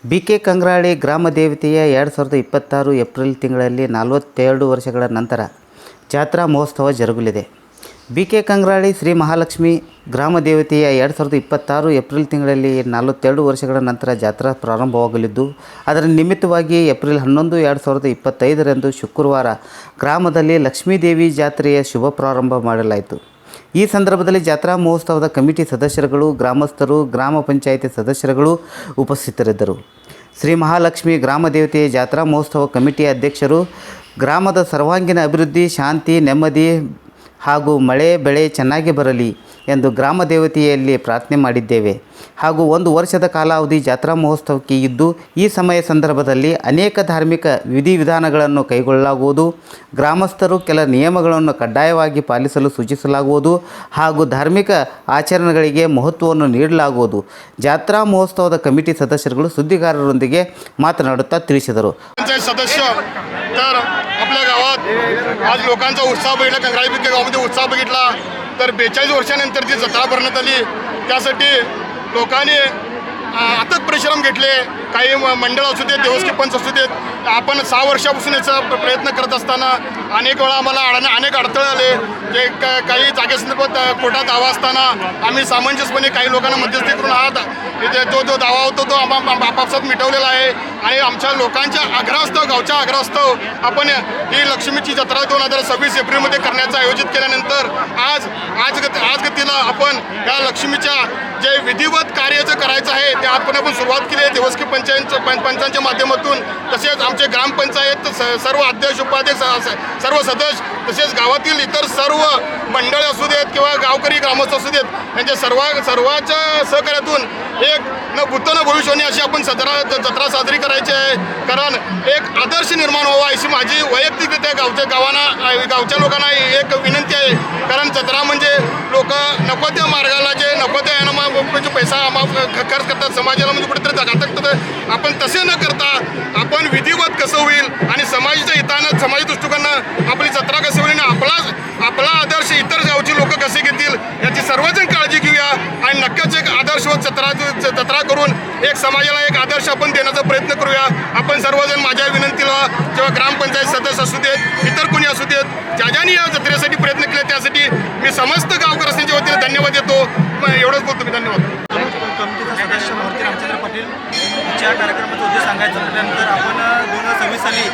BK. Kangrali ಗ್ರಾಮ ದೇವತೆಯ 2026 April ತಿಂಗಳಲ್ಲಿ 42 ವರ್ಷಗಳ ನಂತರ ಜಾತ್ರಾ ಮಹೋತ್ಸವ ಜರುಗಲಿದೆ. ಬಿ.ಕೆ. ಕಂಗ್ರಾಳಿ ಶ್ರೀ ಮಹಾಲಕ್ಷ್ಮಿ ಗ್ರಾಮ ದೇವತೆಯ 2026 ಏಪ್ರಿಲ್ ತಿಂಗಳಲ್ಲಿ 42 ವರ್ಷಗಳ ನಂತರ ಜಾತ್ರಾ ಪ್ರಾರಂಭವಾಗಲಿದ್ದು, ಅದರ ನಿಮಿತ್ತವಾಗಿ ಏಪ್ರಿಲ್ 11, 2025ರಂದು ಶುಕ್ರವಾರ ಗ್ರಾಮದಲ್ಲಿ ಲಕ್ಷ್ಮೀದೇವಿ ಜಾತ್ರೆಯ ಶುಭ ಪ್ರಾರಂಭ ಮಾಡಲಾಯಿತು. ಈ ಸಂದರ್ಭದಲ್ಲಿ ಜಾತ್ರಾ ಮಹೋತ್ಸವದ ಕಮಿಟಿ ಸದಸ್ಯರುಗಳು, ಗ್ರಾಮಸ್ಥರು, ಗ್ರಾಮ ಪಂಚಾಯಿತಿ ಸದಸ್ಯರುಗಳು ಉಪಸ್ಥಿತರಿದ್ದರು. ಶ್ರೀ ಮಹಾಲಕ್ಷ್ಮಿ ಗ್ರಾಮ ದೇವತೆಯ ಜಾತ್ರಾ ಮಹೋತ್ಸವ ಕಮಿಟಿಯ ಅಧ್ಯಕ್ಷರು, ಗ್ರಾಮದ ಸರ್ವಾಂಗೀಣ ಅಭಿವೃದ್ಧಿ, ಶಾಂತಿ, ನೆಮ್ಮದಿ ಹಾಗೂ ಮಳೆ ಬೆಳೆ ಚೆನ್ನಾಗಿ ಬರಲಿ ಎಂದು ಗ್ರಾಮ ದೇವತೆಯಲ್ಲಿ ಪ್ರಾರ್ಥನೆ ಮಾಡಿದ್ದೇವೆ ಹಾಗೂ 1 ವರ್ಷದ ಕಾಲಾವಧಿ ಜಾತ್ರಾ ಮಹೋತ್ಸವಕ್ಕೆ ಇದ್ದು, ಈ ಸಂದರ್ಭದಲ್ಲಿ ಅನೇಕ ಧಾರ್ಮಿಕ ವಿಧಿವಿಧಾನಗಳನ್ನು ಕೈಗೊಳ್ಳಲಾಗುವುದು. ಗ್ರಾಮಸ್ಥರು ಕೆಲ ನಿಯಮಗಳನ್ನು ಕಡ್ಡಾಯವಾಗಿ ಪಾಲಿಸಲು ಸೂಚಿಸಲಾಗುವುದು ಹಾಗೂ ಧಾರ್ಮಿಕ ಆಚರಣೆಗಳಿಗೆ ಮಹತ್ವವನ್ನು ನೀಡಲಾಗುವುದು. ಜಾತ್ರಾ ಮಹೋತ್ಸವದ ಕಮಿಟಿ ಸದಸ್ಯರುಗಳು ಸುದ್ದಿಗಾರರೊಂದಿಗೆ ಮಾತನಾಡುತ್ತಾ ತಿಳಿಸಿದರು. तर आपल्या गावात आज लोकांचा उत्साह बघितला, कंग्राळी बी.के. गावामध्ये उत्साह बघितला. तर 42 वर्षानंतर जी जत्रा भरण्यात आली, त्यासाठी लोकांनी अथक परिश्रम घेतले. काही मंडळ असू देत, देवस्थी पंच असू देत, आपण 6 वर्षापासून याचा प्रयत्न करत असताना अनेक वेळा आम्हाला अनेक अडथळे आले. जे काही जागेसंदर्भात कोर्टात दावा असताना आम्ही सामंजस्यपणे काही लोकांना मध्यस्थी करून जो दावा होतो तो आपापसात मिटवलेला आहे. आणि आमच्या लोकांच्या आग्रहास्तव, गावच्या आग्रहास्तव आपण ही लक्ष्मीची जत्रा 2026 एप्रिलमध्ये करण्याचं आयोजित केल्यानंतर आज गतीला आपण या लक्ष्मीच्या जे विधिवत कार्याचं करायचं आहे ते आपण सुरुवात केली आहे. देवस्थी पंचांच्या माध्यमातून, तसेच आमचे ग्रामपंचायत सर्व अध्यक्ष, उपाध्यक्ष, सर्व सदस्य, तसेच गावातील इतर सर्व मंडळ असू देत किंवा गावकरी ग्रामस्थ असू देत, यांच्या सर्वांच्या सहकार्यातून एक न भूत न भविष्यवाणी अशी आपण जत्रा साजरी करायची आहे. कारण एक आदर्श निर्माण व्हावा अशी माझी वैयक्तिकरित्या गावच्या लोकांना एक विनंती आहे. कारण जत्रा म्हणजे लोक नको त्या मार्गाला, जे नको त्या यानं पैसा खर्च करतात, समाजाला म्हणजे कुठेतरी घातक करतात. आपण तसे न करता आपण विधिवत कसं होईल आणि समाजाच्या हितानं, समाज दृष्टिकोनानं आपली जत्रा कसं होईल आणि आपला आदर्श इतर गावची लोक कसे घेतील याची सर्वजण काळजी घेऊया. आणि नक्कीच एक आदर्शवत जत्रा करून एक समाजाला एक आदर्श आपण देण्याचा प्रयत्न करूया. आपण सर्वजण माझ्या विनंतीला, जेव्हा ग्रामपंचायत सदस्य असू देत, इतर कोणी असू देत, ज्याने या जत्रेसाठी प्रयत्न केले त्यासाठी मी समस्त गावकऱ्यांच्या वतीने धन्यवाद देतो. एवढंच बोलतो मी. धन्यवाद. कमिटीचा सदस्य मूर्ती रामचंद्र पाटील या कार्यक्रमाचा उद्देश सांगायचं म्हटल्यानंतर आपण 2026 साली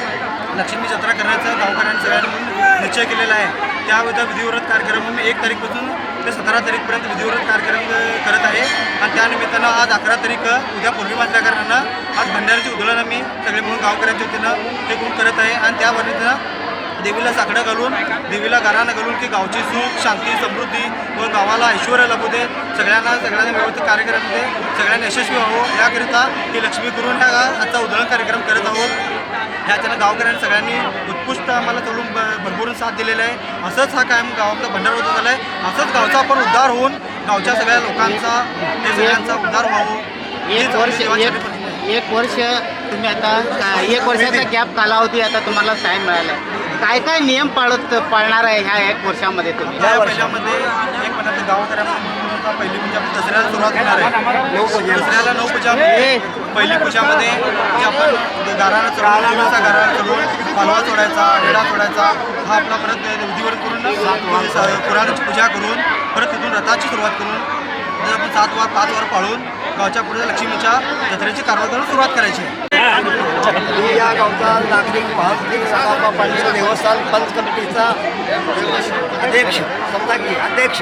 लक्ष्मी जत्रा करण्याचा गावकऱ्यांनी सगळ्यांनी निश्चय केलेला आहे. त्याबद्दल विधिवत कार्यक्रम मी 1 तारीखपासून ते 17 तारीखपर्यंत विधिवत कार्यक्रम करत आहे. आणि त्यानिमित्तानं आज 11 तारीख उद्या पौर्णिमा असल्या कारणानं आज भंडाऱ्याची उधळण आम्ही सगळे म्हणून गावकऱ्यांच्या वतीनं हे करून करत आहे. आणि त्या वतीनं देवीला साकडं घालून, देवीला गारानं घालून की गावची सुख, शांती, समृद्धी व गावाला ऐश्वर्य लाभू दे, सगळ्यांना व्यवस्थित कार्यक्रमामध्ये सगळ्यांना यशस्वी व्हावं याकरिता ही लक्ष्मी करून ह्या आजचा उधळण कार्यक्रम करत आहोत. ह्याच्यानं गावकऱ्यांनी सगळ्यांनी उत्कृष्ट आम्हाला चढून भरभरून साथ दिलेला आहे. असंच हा कायम गावाचा भंडारा होत झाला आहे. असंच गावचा पण उद्धार होऊन गावच्या सगळ्या लोकांचा, हे सगळ्यांचा उद्धार व्हावं. एक वर्ष तुम्ही आता 1 वर्षाचा गॅप कालावधी आता तुम्हाला टाईम मिळाला आहे. काय नियम पाळणार आहे ह्या 1 वर्षामध्ये तुम्ही? या पहिल्यामध्ये एक महिन्यात गावकऱ्यांना पहिली पूजा दसऱ्याला सुरुवात होणार आहे. दसऱ्याला 9 पूजा, पहिली पूजामध्ये जे आपण गाराणा चढवून पालवा सोडायचा, रेडा सोडायचा, हा आपला परत विधिवत करून पुराणाची पूजा करून परत तिथून रथाची सुरुवात करून आपण 5 वार पाळून गावच्या पुढे लक्ष्मीच्या जत्रेची कारवाई करून सुरुवात करायची. या गावचा नागरिक वाहतूक सागाबा पाटील देवस्थान पंच कमिटीचा अध्यक्ष, समजा की अध्यक्ष.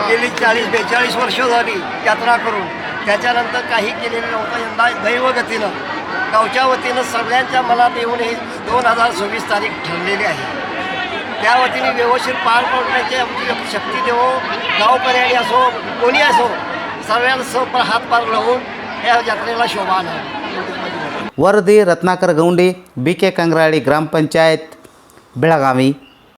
गेली 40-42 वर्ष झाली यात्रा करून, त्याच्यानंतर काही केलेलं नव्हतं. यंदा दैवगतीनं गावच्या वतीनं सगळ्यांच्या मनात येऊन ही 2026 तारीख ठरलेली आहे. त्या वतीने व्यवस्थित पार पडण्याची आमची शक्ती देवो. गावकऱ्यांनी असो, कोणी असो, सर्वांना हातपार लावून या जत्रेला शोभा आणावी. ವರದಿ ರತ್ನಾಕರ ಗೌಂಡಿ, ಬಿ.ಕೆ. ಕಂಗ್ರಾಳಿ ಗ್ರಾಮ ಪಂಚಾಯತ್, ಬೆಳಗಾವಿ.